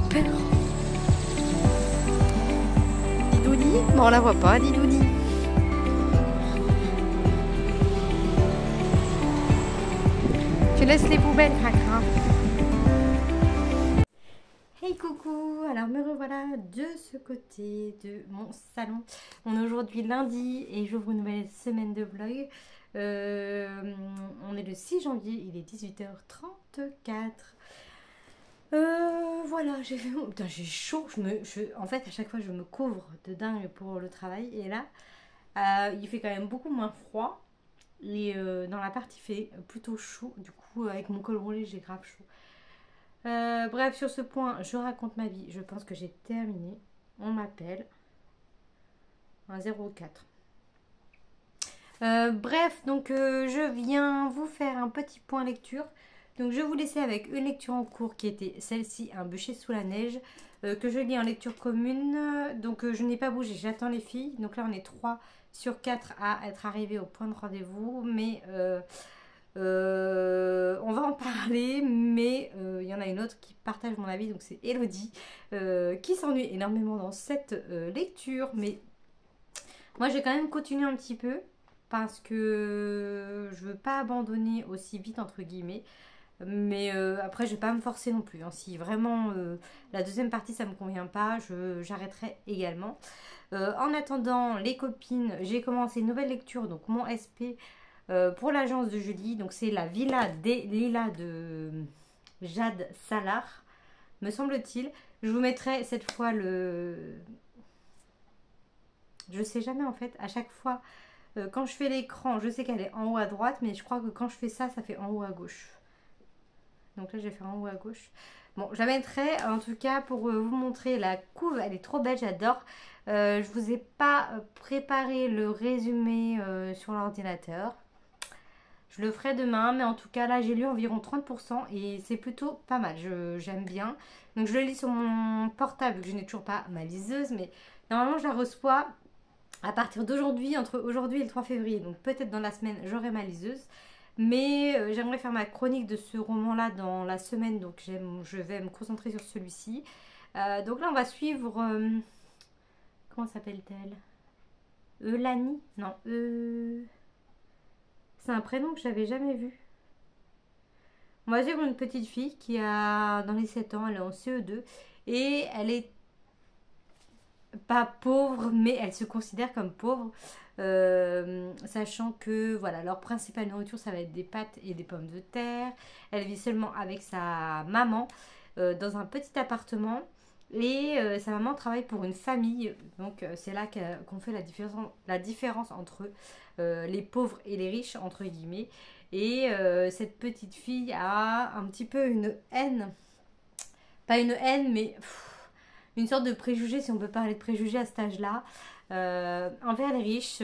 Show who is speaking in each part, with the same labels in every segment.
Speaker 1: peur. Didouni? Non, on la voit pas, Didouni. Tu laisses les poubelles, cracra. Hey coucou, alors me revoilà de ce côté de mon salon. On est aujourd'hui lundi et j'ouvre une nouvelle semaine de vlog. On est le 6 janvier, il est 18h34. Voilà, j'ai fait... Putain, j'ai chaud. En fait, à chaque fois, je me couvre de dingue pour le travail. Et là, il fait quand même beaucoup moins froid. Et dans l'appart, il fait plutôt chaud. Du coup, avec mon col roulé, j'ai grave chaud. Bref, sur ce point, je raconte ma vie. Je pense que j'ai terminé. On m'appelle. Un 04. Bref, donc je viens vous faire un petit point lecture. Donc je vais vous laisser avec une lecture en cours qui était celle-ci, Un bûcher sous la neige, que je lis en lecture commune. Donc je n'ai pas bougé, j'attends les filles. Donc là on est 3 sur 4 à être arrivés au point de rendez-vous. Mais on va en parler, mais il y en a une autre qui partage mon avis, donc c'est Elodie, qui s'ennuie énormément dans cette lecture. Mais moi je vais quand même continuer un petit peu parce que je veux pas abandonner aussi vite entre guillemets. Mais après je vais pas me forcer non plus, hein. Si vraiment la deuxième partie ça me convient pas, j'arrêterai également. En attendant les copines, j'ai commencé une nouvelle lecture, donc mon SP pour l'agence de Julie. Donc c'est La Villa des Lilas de Jade Salar, me semble-t-il. Je vous mettrai cette fois je sais jamais en fait, à chaque fois quand je fais l'écran, je sais qu'elle est en haut à droite, mais je crois que quand je fais ça, ça fait en haut à gauche. Donc là, je vais faire en haut à gauche. Bon, je la mettrai en tout cas pour vous montrer la couve. Elle est trop belle, j'adore. Je vous ai pas préparé le résumé sur l'ordinateur. Je le ferai demain, mais en tout cas, là, j'ai lu environ 30% et c'est plutôt pas mal. J'aime bien. Donc, je le lis sur mon portable, vu que je n'ai toujours pas ma liseuse, mais normalement, je la reçois à partir d'aujourd'hui, entre aujourd'hui et le 3 février. Donc, peut-être dans la semaine, j'aurai ma liseuse. Mais j'aimerais faire ma chronique de ce roman-là dans la semaine, donc je vais me concentrer sur celui-ci. Donc là, on va suivre... comment s'appelle-t-elle? Eulanie? Non, c'est un prénom que j'avais jamais vu. On va suivre une petite fille qui a dans les 7 ans, elle est en CE2 et elle est pas pauvre, mais elle se considère comme pauvre, sachant que voilà, leur principale nourriture ça va être des pâtes et des pommes de terre. Elle vit seulement avec sa maman dans un petit appartement et sa maman travaille pour une famille, donc c'est là qu'on fait la différence entre les pauvres et les riches entre guillemets. Et cette petite fille a un petit peu une haine, pas une haine mais une sorte de préjugé, si on peut parler de préjugé à cet âge-là, envers les riches.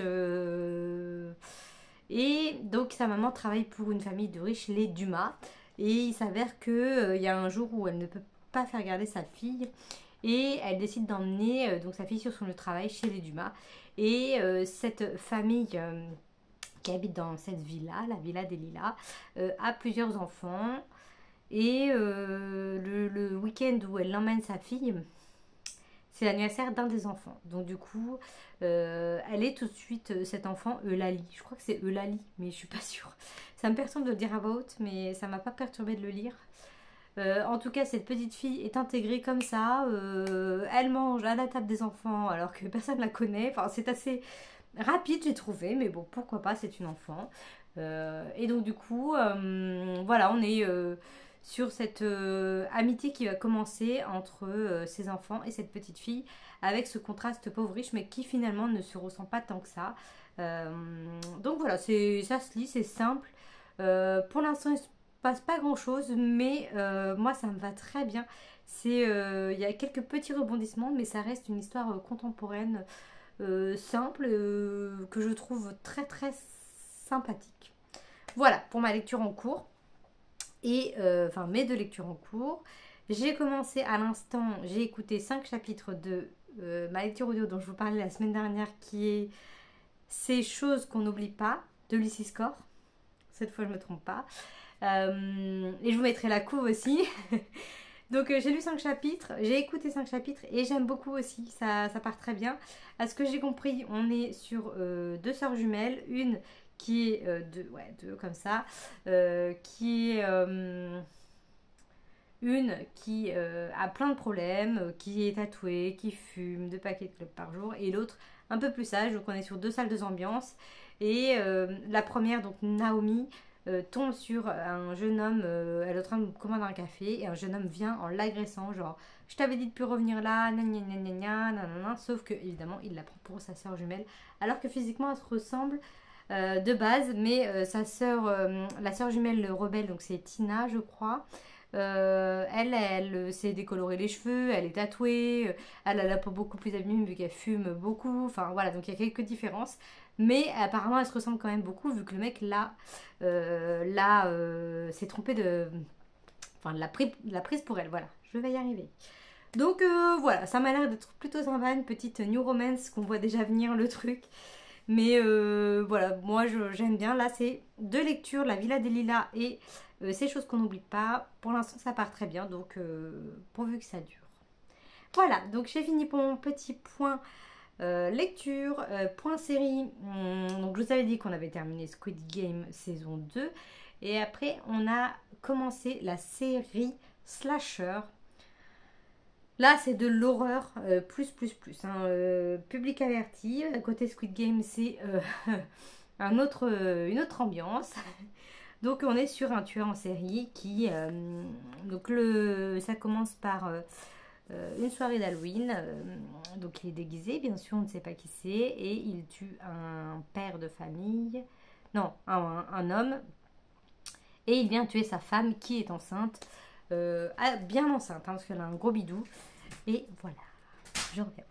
Speaker 1: Et donc sa maman travaille pour une famille de riches, les Dumas. Et il s'avère qu'il y a un jour où elle ne peut pas faire garder sa fille. Et elle décide d'emmener donc sa fille sur son lieu de travail chez les Dumas. Et cette famille qui habite dans cette villa, la villa des Lilas, a plusieurs enfants. Et le week-end où elle emmène sa fille, c'est l'anniversaire d'un des enfants. Donc du coup, elle est tout de suite cet enfant Eulalie. Je crois que c'est Eulalie, mais je suis pas sûre. Ça me perturbe de le dire à voix haute, mais ça m'a pas perturbé de le lire. En tout cas, cette petite fille est intégrée comme ça. Elle mange à la table des enfants alors que personne ne la connaît. Enfin, c'est assez rapide, j'ai trouvé, mais bon, pourquoi pas, c'est une enfant. Et donc du coup, voilà, on est sur cette amitié qui va commencer entre ces enfants et cette petite fille, avec ce contraste pauvre-riche, mais qui finalement ne se ressent pas tant que ça. Donc voilà, ça se lit, c'est simple. Pour l'instant, il ne se passe pas grand-chose, mais moi, ça me va très bien. Il y a quelques petits rebondissements, mais ça reste une histoire contemporaine, simple, que je trouve très très sympathique. Voilà pour ma lecture en cours. Et enfin mes deux lectures en cours. J'ai commencé à l'instant, j'ai écouté 5 chapitres de ma lecture audio dont je vous parlais la semaine dernière, qui est Ces choses qu'on n'oublie pas de Lucy Score. Cette fois je ne me trompe pas. Et je vous mettrai la couve aussi. Donc j'ai lu 5 chapitres, j'ai écouté 5 chapitres et j'aime beaucoup aussi, ça part très bien. À ce que j'ai compris, on est sur deux sœurs jumelles, une qui est deux comme ça, qui est une qui a plein de problèmes, qui est tatouée, qui fume 2 paquets de clopes par jour, et l'autre un peu plus sage. Donc on est sur 2 salles, 2 ambiances. Et la première, donc Naomi, tombe sur un jeune homme, elle est en train de commander un café, et un jeune homme vient en l'agressant, genre je t'avais dit de plus revenir là, nanana, sauf que évidemment il la prend pour sa sœur jumelle, alors que physiquement elle se ressemble de base, mais sa sœur, la sœur jumelle rebelle, donc c'est Tina, je crois. Elle s'est décoloré les cheveux, elle est tatouée, elle a la peau beaucoup plus abîmée vu qu'elle fume beaucoup. Enfin voilà, donc il y a quelques différences. Mais apparemment, elle se ressemble quand même beaucoup vu que le mec s'est trompé de. Enfin, l'a prise pour elle. Voilà, je vais y arriver. Donc voilà, ça m'a l'air d'être plutôt sympa, une petite new romance qu'on voit déjà venir le truc. Mais voilà, moi j'aime bien. Là, c'est 2 lectures, La Villa des Lilas et Ces choses qu'on n'oublie pas. Pour l'instant, ça part très bien, donc pourvu que ça dure. Voilà, donc j'ai fini pour mon petit point lecture. Point série. Donc je vous avais dit qu'on avait terminé Squid Game saison 2. Et après, on a commencé la série Slasher. Là, c'est de l'horreur plus. Hein, public averti. Côté Squid Game, c'est une autre ambiance. Donc, on est sur un tueur en série qui. Donc, ça commence par une soirée d'Halloween. Donc, il est déguisé, bien sûr, on ne sait pas qui c'est. Et il tue un père de famille. Non, un homme. Et il vient tuer sa femme qui est enceinte. Bien enceinte, hein, parce qu'elle a un gros bidou. Et voilà, je reviens.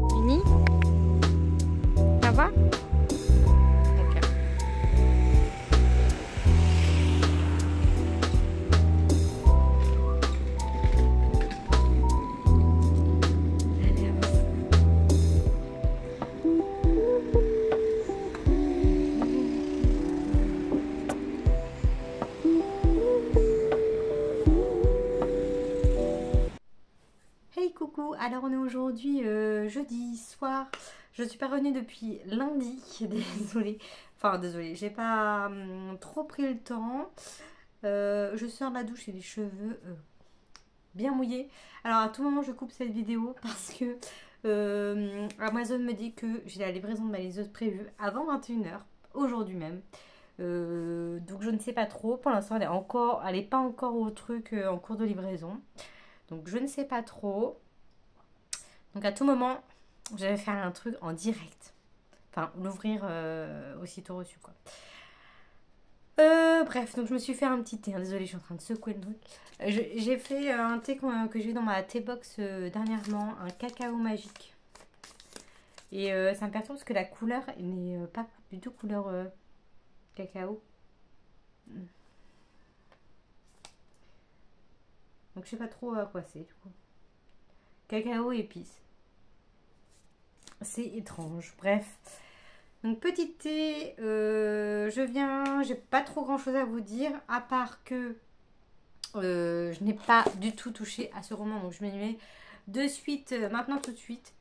Speaker 1: Fini? Ça va? Ok. Hey coucou, alors on est aujourd'hui jeudi soir. Je suis pas revenue depuis lundi, désolée. Enfin désolée, j'ai pas trop pris le temps. Je sors de la douche et les cheveux bien mouillés. Alors à tout moment je coupe cette vidéo parce que Amazon me dit que j'ai la livraison de ma liseuse prévue avant 21h, aujourd'hui même. Donc je ne sais pas trop. Pour l'instant elle est pas encore au truc en cours de livraison. Donc je ne sais pas trop. Donc à tout moment, je vais faire un truc en direct. Enfin, l'ouvrir aussitôt reçu quoi. Bref, donc je me suis fait un petit thé. Hein, désolée, je suis en train de secouer le truc. J'ai fait un thé que j'ai eu dans ma T-box dernièrement, un cacao magique. Et ça me perturbe parce que la couleur n'est pas du tout couleur cacao. Donc je sais pas trop à quoi c'est du coup. Cacao épice. C'est étrange. Bref. Donc petit thé, j'ai pas trop grand chose à vous dire, à part que je n'ai pas du tout touché à ce roman, donc je m'y mets de suite, maintenant tout de suite.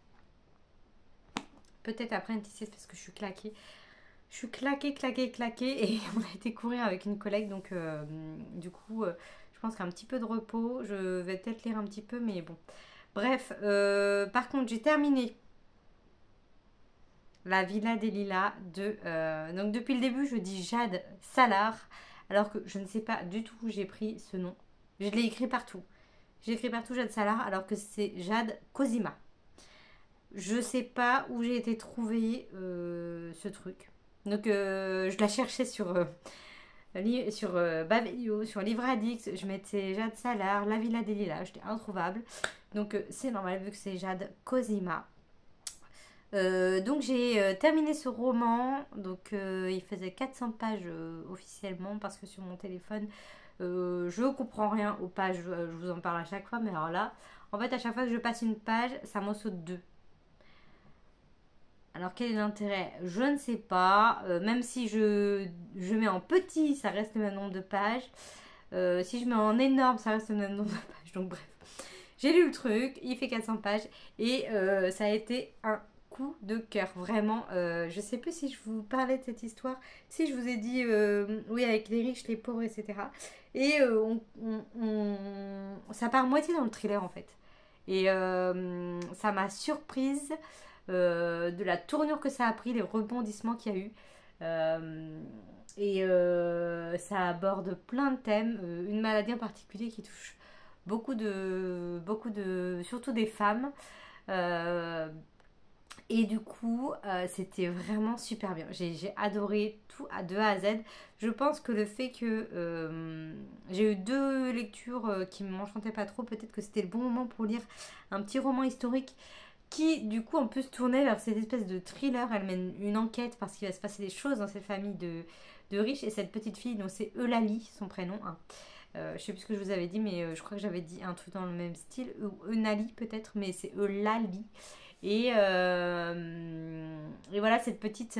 Speaker 1: Peut-être après une petite sieste parce que je suis claquée. Je suis claquée et on a été courir avec une collègue, donc du coup, je pense qu'un petit peu de repos, je vais peut-être lire un petit peu, mais bon. Bref, par contre, j'ai terminé La Villa des Lilas donc depuis le début, je dis Jade Salar, alors que je ne sais pas du tout où j'ai pris ce nom. Je l'ai écrit partout. J'ai écrit partout Jade Salar, alors que c'est Jade Cosima. Je sais pas où j'ai été trouver ce truc. Donc je la cherchais sur Babelio, sur Livre Addict. Je mettais Jade Salar, La Villa des Lilas. J'étais introuvable. Donc c'est normal vu que c'est Jade Cosima. Donc j'ai terminé ce roman, donc il faisait 400 pages officiellement parce que sur mon téléphone je comprends rien aux pages, je vous en parle à chaque fois, mais alors là, en fait à chaque fois que je passe une page, ça m'en saute deux. Alors quel est l'intérêt? Je ne sais pas, même si je mets en petit, ça reste le même nombre de pages. Si je mets en énorme, ça reste le même nombre de pages, donc bref. J'ai lu le truc, il fait 400 pages et ça a été un coup de cœur, vraiment. Je sais plus si je vous parlais de cette histoire, si je vous ai dit, oui, avec les riches, les pauvres, etc. Et ça part moitié dans le thriller en fait. Et ça m'a surprise de la tournure que ça a pris, les rebondissements qu'il y a eu. Ça aborde plein de thèmes, une maladie en particulier qui touche surtout des femmes. Euh, et du coup, c'était vraiment super bien. J'ai adoré tout de A à Z. Je pense que le fait que j'ai eu deux lectures qui ne m'enchantaient pas trop, peut-être que c'était le bon moment pour lire un petit roman historique qui, du coup, en plus tournait vers cette espèce de thriller. Elle mène une enquête parce qu'il va se passer des choses dans cette famille de riches. Et cette petite fille, donc c'est Eulalie, son prénom, hein. Je sais plus ce que je vous avais dit, mais je crois que j'avais dit un truc dans le même style. Ou Eunali peut-être, mais c'est Eulalie. Et voilà, cette petite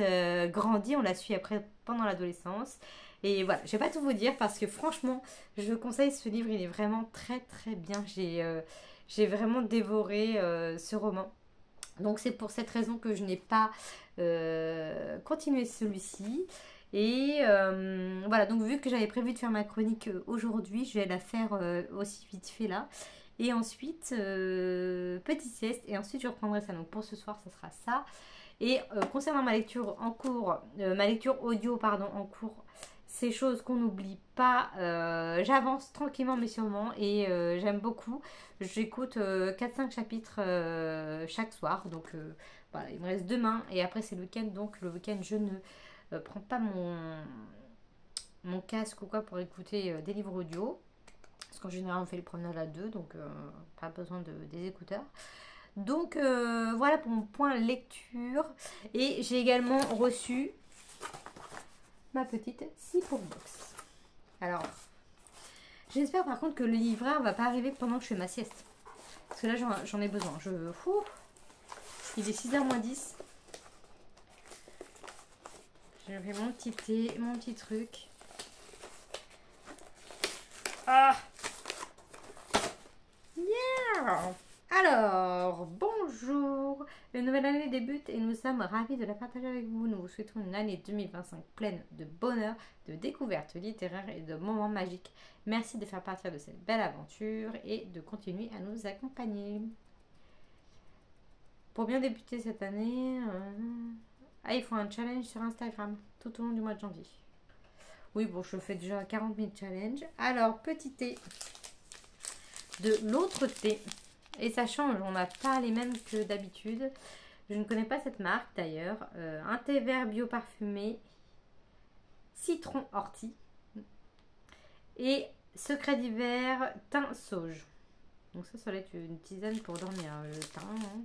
Speaker 1: grandit, on la suit après pendant l'adolescence. Et voilà, je vais pas tout vous dire parce que franchement, je conseille ce livre, il est vraiment très très bien. J'ai vraiment dévoré ce roman. Donc c'est pour cette raison que je n'ai pas continué celui-ci. Et voilà, donc vu que j'avais prévu de faire ma chronique aujourd'hui, je vais la faire aussi vite fait là. Et ensuite, petite sieste. Et ensuite, je reprendrai ça. Donc pour ce soir, ça sera ça. Et concernant ma lecture en cours, ma lecture audio, pardon, en cours, ces choses qu'on n'oublie pas, j'avance tranquillement mais sûrement. Et j'aime beaucoup. J'écoute 4-5 chapitres chaque soir. Donc voilà, il me reste demain. Et après, c'est le week-end. Donc le week-end, je ne prends pas mon casque ou quoi pour écouter des livres audio. Parce qu'en général, on fait les promenades à deux, donc pas besoin des écouteurs. Donc voilà pour mon point lecture. Et j'ai également reçu ma petite 6 pour box. Alors, j'espère par contre que le livreur va pas arriver pendant que je fais ma sieste. Parce que là, j'en ai besoin. Il est 6h moins 10. Je fais mon petit thé, mon petit truc. Ah! Yeah! Alors, bonjour! Une nouvelle année débute et nous sommes ravis de la partager avec vous. Nous vous souhaitons une année 2025 pleine de bonheur, de découvertes littéraires et de moments magiques. Merci de faire partie de cette belle aventure et de continuer à nous accompagner. Pour bien débuter cette année, il faut un challenge sur Instagram tout au long du mois de janvier. Oui, bon, je fais déjà 40 000 challenges. Alors, petit thé de l'autre thé. Et ça change, on n'a pas les mêmes que d'habitude. Je ne connais pas cette marque d'ailleurs. Un thé vert bio parfumé, citron ortie et secret d'hiver, thym sauge. Donc ça va être une tisane pour dormir. Le thym. Hein.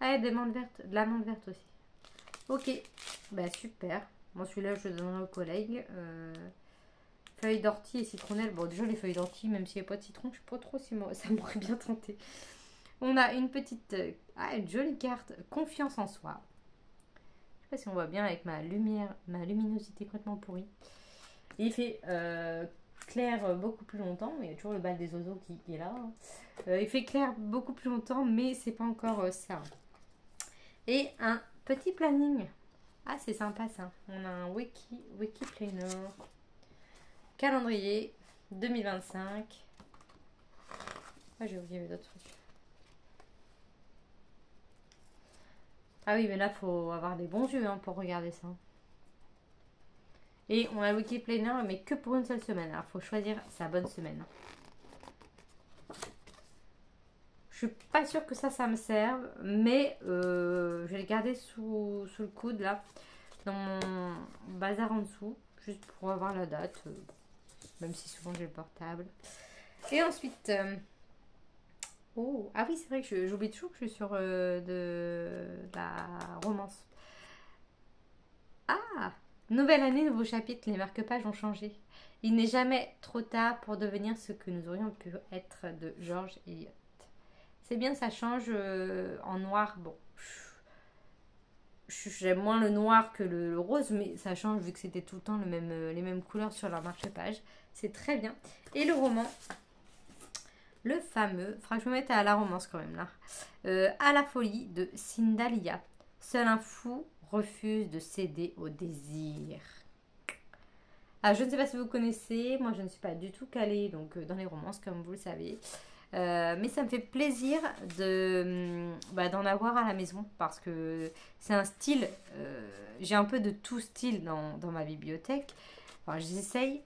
Speaker 1: Ah, de l'amande verte aussi. Ok, bah super. Moi celui-là je le donnerai aux collègues. Feuilles d'ortie et citronnelle. Bon, déjà les feuilles d'ortie, même s'il n'y a pas de citron, je ne sais pas trop si ça m'aurait bien tenté. On a une petite, une jolie carte, confiance en soi. Je sais pas si on voit bien avec ma lumière, ma luminosité complètement pourrie. Et il fait clair beaucoup plus longtemps. Il y a toujours le bal des oiseaux qui est là. Il fait clair beaucoup plus longtemps, mais c'est pas encore ça. Et un petit planning. Ah, c'est sympa ça. On a un wiki planner. Calendrier 2025. Ah, j'ai oublié d'autres trucs. Ah oui, mais là, faut avoir des bons yeux pour regarder ça. Et on a le wiki planner, mais que pour une seule semaine. Alors, faut choisir sa bonne semaine. Je suis pas sûre que ça me serve, mais je vais le garder sous le coude là, dans mon bazar en dessous, juste pour avoir la date, même si souvent j'ai le portable. Et ensuite, Oh, ah oui, c'est vrai que j'oublie toujours que je suis sur de la romance. Ah, nouvelle année, nouveau chapitre, les marque-pages ont changé. Il n'est jamais trop tard pour devenir ce que nous aurions pu être de George Eliot. C'est bien, ça change en noir. Bon, j'aime moins le noir que le rose, mais ça change vu que c'était tout le temps les mêmes couleurs sur leur marque-page. C'est très bien. Et le roman, le fameux, faudra que je me mette à la romance quand même là. À la folie de Sindalia. Seul un fou refuse de céder au désir. Ah, je ne sais pas si vous connaissez, moi je ne suis pas du tout calée donc, dans les romances comme vous le savez. Mais ça me fait plaisir d'en avoir à la maison parce que c'est un style, j'ai un peu de tout style dans ma bibliothèque. Enfin, j'essaye,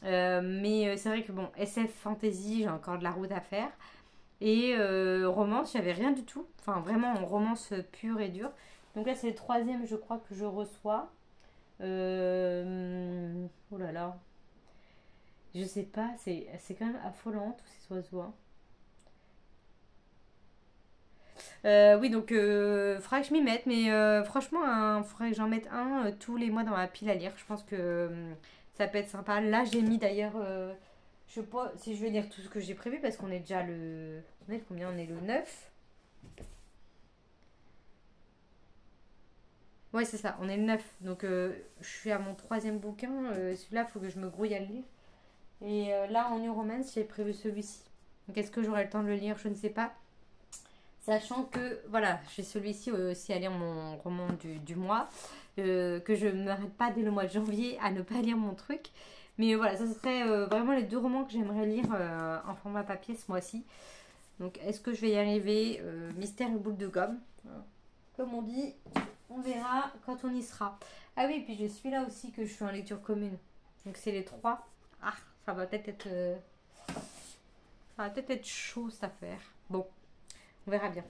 Speaker 1: mais c'est vrai que bon, SF fantasy, j'ai encore de la route à faire. Et romance, j'avais rien du tout. Enfin, vraiment en romance pure et dure. Donc là, c'est le troisième, je crois, que je reçois. Oh là là. Je sais pas, c'est quand même affolant, tous ces oiseaux, hein. Oui, donc faudrait que je m'y mette, mais franchement, faudrait que j'en mette un tous les mois dans ma pile à lire. Je pense que ça peut être sympa. Là, j'ai mis d'ailleurs, je sais pas si je vais lire tout ce que j'ai prévu parce qu'on est déjà le. On est le combien? On est le 9. Ouais, c'est ça, on est le 9. Donc je suis à mon troisième bouquin. Celui-là, il faut que je me grouille à le lire. Et là, en New Romance, j'ai prévu celui-ci. Donc est-ce que j'aurai le temps de le lire? Je ne sais pas. Sachant que, voilà, j'ai celui-ci aussi à lire mon roman du mois, que je ne m'arrête pas dès le mois de janvier à ne pas lire mon truc. Mais voilà, ça serait vraiment les deux romans que j'aimerais lire en format papier ce mois-ci. Donc, est-ce que je vais y arriver? Mystère et boule de gomme. Voilà. Comme on dit, on verra quand on y sera. Ah oui, et puis je suis là aussi que je suis en lecture commune. Donc, c'est les trois. Ah, ça va peut-être être, ça va peut-être être chaud cette affaire. Bon, on verra bien.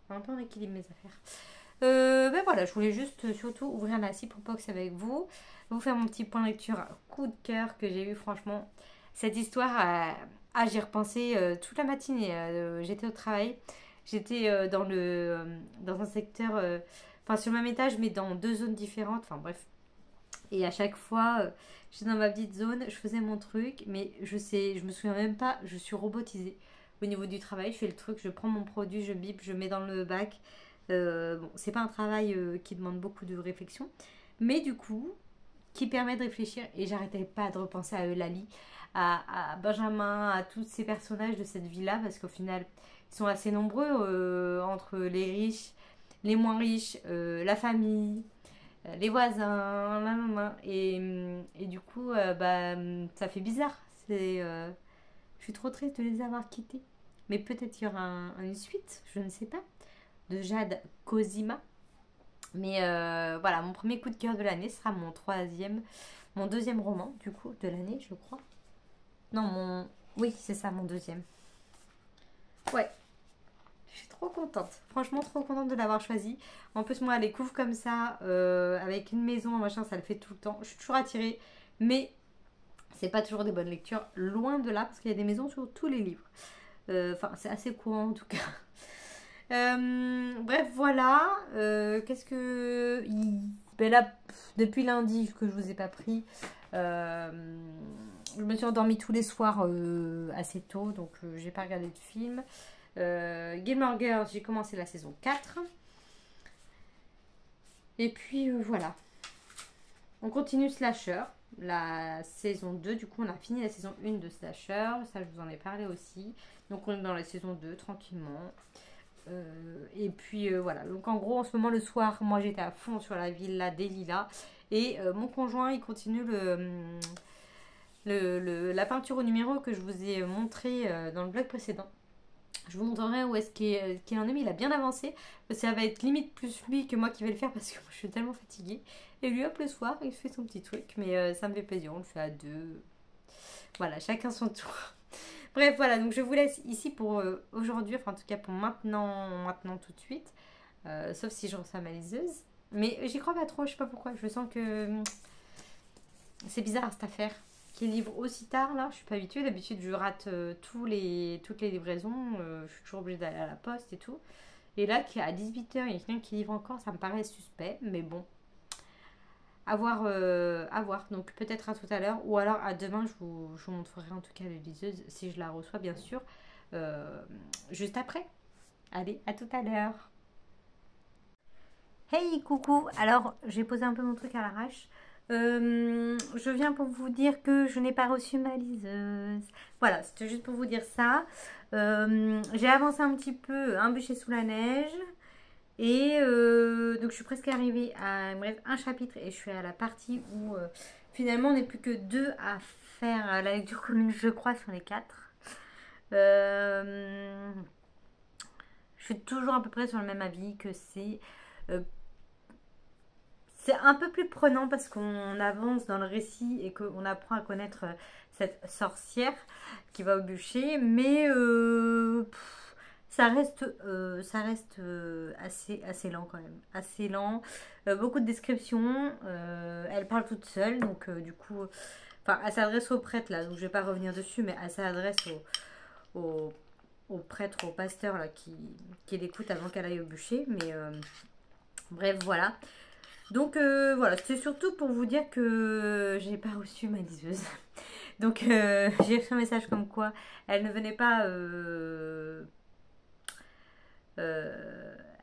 Speaker 1: Un peu en équilibre mes affaires. Ben voilà, je voulais juste surtout ouvrir la Cipropox avec vous, vous faire mon petit point lecture coup de cœur que j'ai eu franchement. Cette histoire, j'y repensé toute la matinée. J'étais au travail, j'étais dans un secteur, enfin sur le même étage mais dans deux zones différentes, enfin bref. Et à chaque fois, j'étais dans ma petite zone, je faisais mon truc, mais je me souviens même pas, je suis robotisée. Au niveau du travail, je fais le truc, je prends mon produit, je bip, je mets dans le bac. Bon, c'est pas un travail qui demande beaucoup de réflexion, mais du coup, qui permet de réfléchir. Et j'arrêtais pas de repenser à Eulalie, à Benjamin, à tous ces personnages de cette ville-là, parce qu'au final, ils sont assez nombreux entre les riches, les moins riches, la famille, les voisins, et du coup, ça fait bizarre. Je suis trop triste de les avoir quittés. Mais peut-être il y aura une suite, je ne sais pas, de Jade Cosima. Mais voilà, mon premier coup de cœur de l'année sera mon deuxième roman, du coup, de l'année, je crois. Non, Oui, c'est ça, mon deuxième. Ouais, je suis trop contente. Franchement, trop contente de l'avoir choisi. En plus, moi, les couves comme ça, avec une maison, machin, ça le fait tout le temps. Je suis toujours attirée. Mais c'est pas toujours des bonnes lectures. Loin de là, parce qu'il y a des maisons sur tous les livres. Enfin, c'est assez courant en tout cas. Bref, voilà. Qu'est-ce que. Ben là, depuis lundi que je vous ai pas pris, je me suis endormie tous les soirs assez tôt, donc j'ai pas regardé de film. Gilmore Girls, j'ai commencé la saison 4. Et puis voilà. On continue Slasher, la saison 2. Du coup, on a fini la saison 1 de Slasher. Ça, je vous en ai parlé aussi. Donc, on est dans la saison 2 tranquillement. Et puis voilà, donc en gros en ce moment le soir moi j'étais à fond sur la villa des Lilas et mon conjoint il continue la peinture au numéro que je vous ai montré dans le blog précédent. Je vous montrerai où est-ce qu'il en est, mais il a bien avancé. Ça va être limite plus lui que moi qui vais le faire parce que moi, je suis tellement fatiguée. Et lui hop le soir il fait son petit truc, mais ça me fait plaisir, on le fait à deux. Voilà, chacun son tour. Bref, voilà, donc je vous laisse ici pour aujourd'hui, enfin en tout cas pour maintenant tout de suite. Sauf si je reçois ma liseuse. Mais j'y crois pas trop, je sais pas pourquoi. Je sens que c'est bizarre cette affaire. qui livre aussi tard là. Je suis pas habituée. D'habitude, je rate toutes les livraisons. Je suis toujours obligée d'aller à la poste et tout. Et là, à 18h, il y a quelqu'un qui livre encore. Ça me paraît suspect. Mais bon, à voir. À voir. Donc peut-être à tout à l'heure. Ou alors à demain, je vous montrerai en tout cas la liseuse. Si je la reçois, bien sûr. Juste après. Allez, à tout à l'heure. Hey, coucou. Alors, j'ai posé un peu mon truc à l'arrache. Je viens pour vous dire que je n'ai pas reçu ma liseuse. Voilà, c'était juste pour vous dire ça. J'ai avancé un petit peu, un bûcher sous la neige. Et donc, je suis presque arrivée à... Il me reste un chapitre et je suis à la partie où finalement, on n'est plus que deux à faire la lecture commune, je crois, sur les quatre. Je suis toujours à peu près sur le même avis que euh, c'est un peu plus prenant parce qu'on avance dans le récit et qu'on apprend à connaître cette sorcière qui va au bûcher, mais ça reste assez lent quand même, assez lent. Beaucoup de descriptions, elle parle toute seule, donc du coup, enfin, elle s'adresse aux prêtres là, donc je vais pas revenir dessus, mais elle s'adresse aux, aux prêtres, aux pasteurs là qui l'écoutent avant qu'elle aille au bûcher, mais bref, voilà. Donc voilà, c'était surtout pour vous dire que j'ai pas reçu ma liseuse. Donc j'ai reçu un message comme quoi elle ne venait pas, elle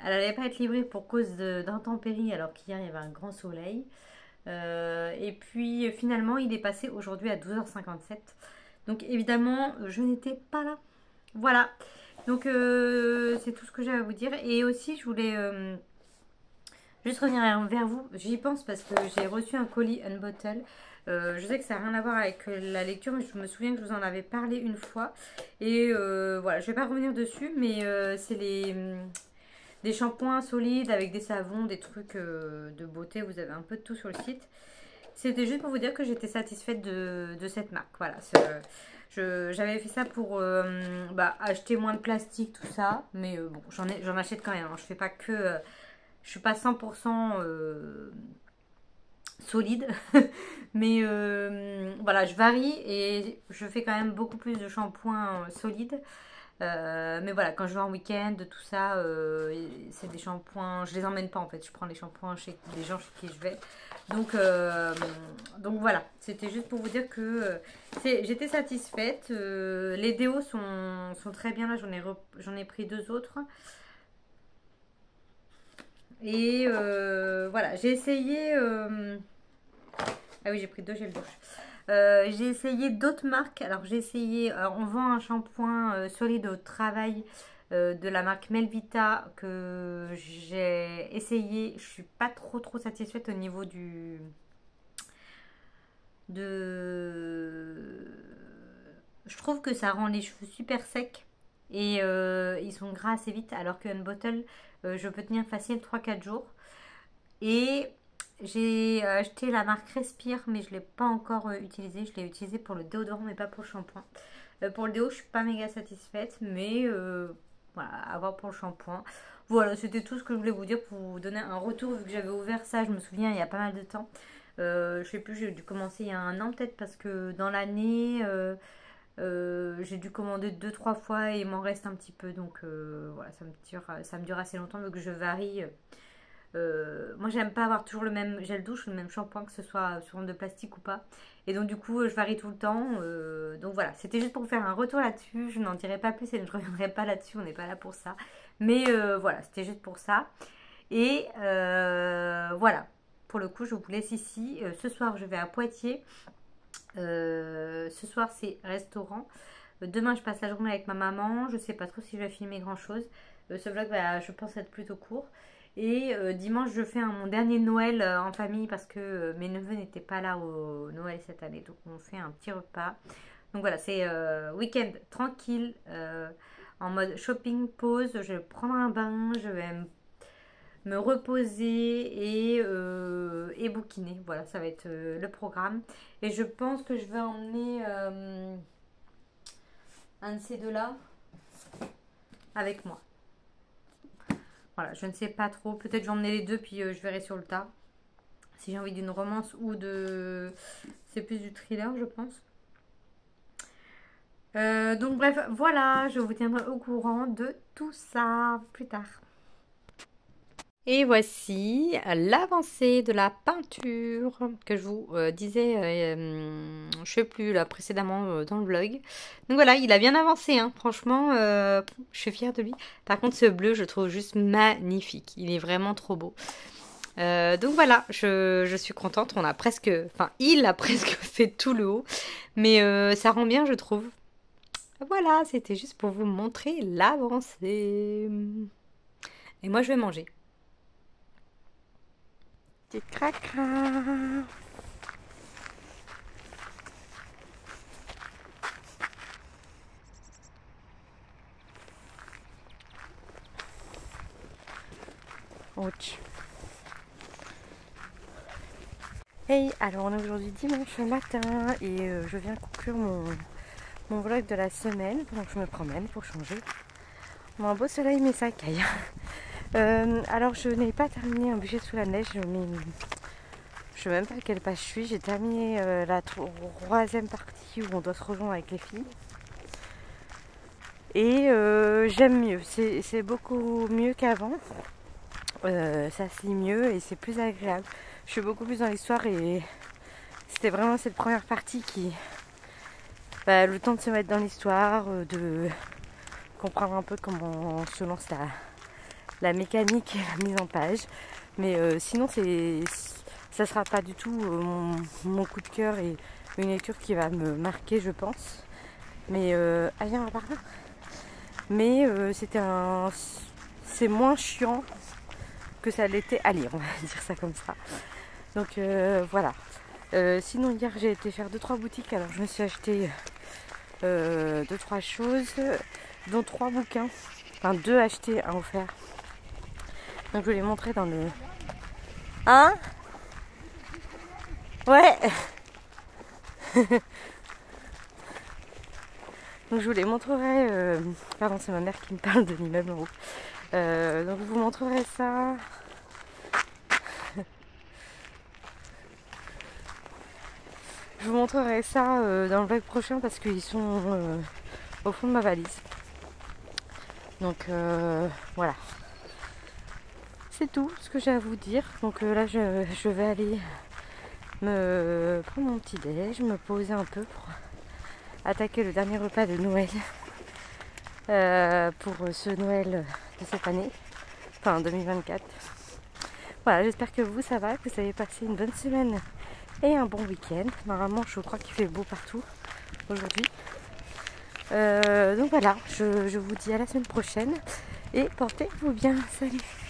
Speaker 1: allait pas être livrée pour cause d'intempéries alors qu'hier il y avait un grand soleil. Et puis finalement il est passé aujourd'hui à 12h57. Donc évidemment je n'étais pas là. Voilà. Donc c'est tout ce que j'ai à vous dire. Et aussi je voulais juste revenir vers vous, j'y pense parce que j'ai reçu un colis Unbottle. Je sais que ça n'a rien à voir avec la lecture, mais je me souviens que je vous en avais parlé une fois. Et voilà, je vais pas revenir dessus, mais c'est des shampoings solides avec des savons, des trucs de beauté. Vous avez un peu de tout sur le site. C'était juste pour vous dire que j'étais satisfaite de cette marque. Voilà, j'avais fait ça pour acheter moins de plastique, tout ça. Mais bon, j'en achète quand même, hein. Je fais pas que... je suis pas 100% solide, mais voilà, je varie et je fais quand même beaucoup plus de shampoings solides. Mais voilà, quand je vais en week-end, tout ça, c'est des shampoings, je les emmène pas en fait, je prends les shampoings chez les gens chez qui je vais. Donc voilà, c'était juste pour vous dire que j'étais satisfaite. Les déos sont très bien là, j'en ai pris deux autres. Et voilà, j'ai essayé. Ah oui, j'ai pris deux gels douche. J'ai essayé d'autres marques. Alors, j'ai essayé. On vend un shampoing solide au travail de la marque Melvita que j'ai essayé. Je suis pas trop satisfaite au niveau de. Je trouve que ça rend les cheveux super secs et ils sont gras assez vite. Alors qu'une bottle, je peux tenir facile 3-4 jours. Et j'ai acheté la marque Respire, mais je ne l'ai pas encore utilisée. Je l'ai utilisée pour le déodorant, mais pas pour le shampoing. Pour le déo, je ne suis pas méga satisfaite, mais voilà, à voir pour le shampoing. Voilà, c'était tout ce que je voulais vous dire pour vous donner un retour, vu que j'avais ouvert ça, je me souviens, il y a pas mal de temps. Je sais plus, j'ai dû commencer il y a un an peut-être, parce que dans l'année, j'ai dû commander 2-3 fois et il m'en reste un petit peu. Donc voilà, ça me dure assez longtemps, vu que je varie. Moi j'aime pas avoir toujours le même gel douche, le même shampoing, que ce soit sur de plastique ou pas. Et donc du coup je varie tout le temps. Donc voilà, c'était juste pour vous faire un retour là-dessus. Je n'en dirai pas plus et je ne reviendrai pas là-dessus, on n'est pas là pour ça. Mais voilà, c'était juste pour ça. Et voilà, pour le coup je vous laisse ici. Ce soir je vais à Poitiers. Ce soir c'est restaurant. Demain je passe la journée avec ma maman. Je sais pas trop si je vais filmer grand chose. Ce vlog va, je pense, être plutôt court. Et dimanche, je fais mon dernier Noël en famille parce que mes neveux n'étaient pas là au Noël cette année. Donc, on fait un petit repas. Donc, voilà, c'est week-end tranquille, en mode shopping, pause. Je vais prendre un bain, je vais me reposer et bouquiner. Voilà, ça va être le programme. Et je pense que je vais emmener un de ces deux-là avec moi. Voilà, je ne sais pas trop. Peut-être je vais emmener les deux, puis je verrai sur le tas. Si j'ai envie d'une romance ou de... C'est plus du thriller, je pense. Donc bref, voilà, je vous tiendrai au courant de tout ça plus tard. Et voici l'avancée de la peinture que je vous disais, je sais plus là précédemment dans le vlog. Donc voilà, il a bien avancé, hein. Franchement, je suis fière de lui. Par contre, ce bleu, je le trouve juste magnifique. Il est vraiment trop beau. Donc voilà, je suis contente. On a presque, enfin, il a presque fait tout le haut, mais ça rend bien, je trouve. Voilà, c'était juste pour vous montrer l'avancée. Et moi, je vais manger. Petit cracra. Ouch. Hey, alors on est aujourd'hui dimanche matin et je viens conclure mon vlog de la semaine. Donc je me promène pour changer. On a un beau soleil mais ça caille. Alors je n'ai pas terminé un budget sous la neige, mais je sais même pas à quelle page je suis. J'ai terminé la troisième partie où on doit se rejoindre avec les filles. Et j'aime mieux, c'est beaucoup mieux qu'avant. Ça se lit mieux et c'est plus agréable. Je suis beaucoup plus dans l'histoire et c'était vraiment cette première partie qui... le temps de se mettre dans l'histoire, de comprendre un peu comment se lance la mécanique et la mise en page. Mais sinon ça sera pas du tout mon coup de cœur et une lecture qui va me marquer, je pense. Mais viens par là. Mais c'est moins chiant que ça l'était à lire, on va dire ça comme ça. Donc voilà. Sinon hier j'ai été faire 2-3 boutiques, alors je me suis acheté 2-3 choses, dont 3 bouquins, enfin 2 achetés, 1 offert. Donc je vais les montrer dans le... Hein? Ouais. Donc je vous les montrerai, pardon c'est ma mère qui me parle de l'immeuble en haut. Donc je vous montrerai ça. Je vous montrerai ça dans le vlog prochain parce qu'ils sont au fond de ma valise. Donc voilà. C'est tout ce que j'ai à vous dire. Donc là je vais aller me prendre mon petit déj, me poser un peu pour attaquer le dernier repas de Noël. Pour ce Noël de cette année. Enfin 2024. Voilà, j'espère que vous ça va, que vous avez passé une bonne semaine et un bon week-end. Normalement je crois qu'il fait beau partout aujourd'hui. Donc voilà, je vous dis à la semaine prochaine et portez-vous bien. Salut!